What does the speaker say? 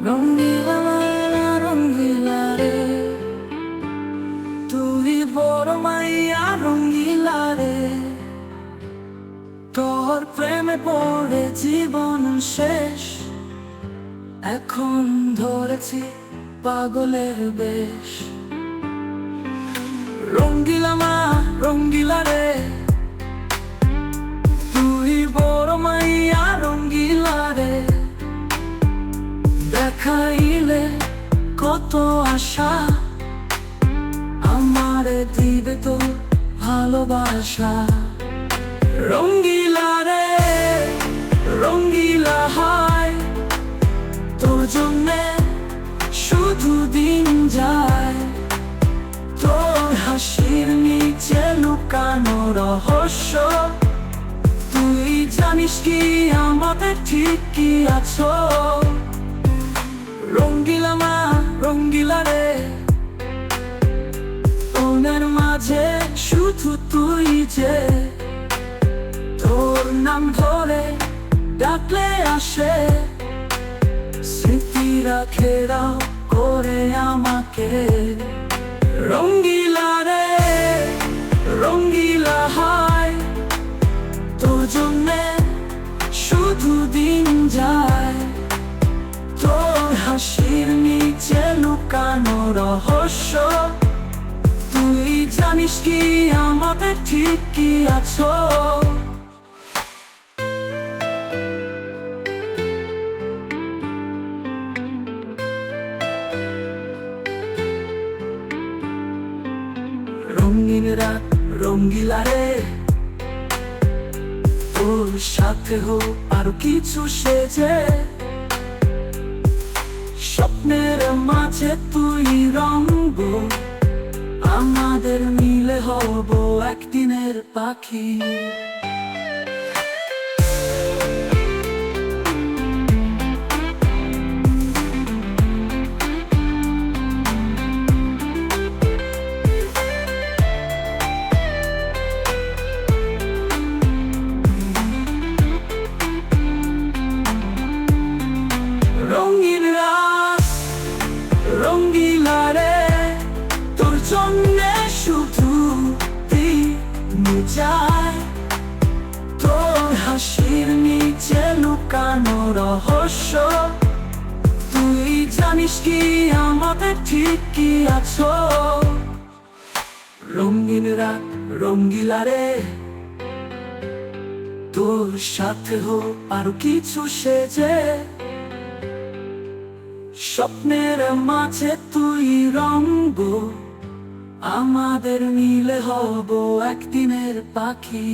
রঙ্গিলা রঙ্গিলা রে, তুই বড় মাইয়া রঙ্গিলা রে। তোর প্রেমে পড়ে জীবন শেষ, এখন ধরেছি পাগলের বেশ। রঙ্গিলা মা রঙ্গিলা রে, তুই বড় মাইয়া রঙ্গিলা রে। দেখাইলে কত আশা, আমারে দিবে তো ভালোবাসা। রঙ্গিলা রে রঙ্গিলা হায়, তোর জন্যে শুধু দিন যায়। তোর হাসির নিচে লুকানো রহস্য, তুই জানিস কি আমাদের ঠিক কি আছো। রঙ্গিলা মা রঙ্গিলা রে, ওনার মাঝে শুধু তুই যে। তোর নাম ধরে ডাকলে আসে, স্মৃতিরা ঘেরাও করে আমাকে। রঙ্গিলা রে রঙ্গিলা হায়, তোর জন্যে শুধু দিন যায়। তোর হাসির নিচে লুকানো রহস্য, তুই জানিস কি আমাদের ঠিক কি আছো। রঙিন রাত রঙ্গিলা রে, তোর সাথে হোক আরো কিছু সেজে। স্বপ্নের মাঝে তুই রঙব, আমাদের মিলে হব একদিনের পাখি। রঙিন রাত রঙ্গিলা রে, তোর জন্যে শুধু দিন যায়। তোর হাসির নিচে লুকানো রহস্য, তুই জানিস কি আমাদের ঠিক কি আছো। রঙিন রাত রঙ্গিলা রে, তোর সাথে হোক আরো কিছু সেজে। স্বপ্নের মাঝে তুই রঙব, আমাদের মিলে হব একদিনের পাখি।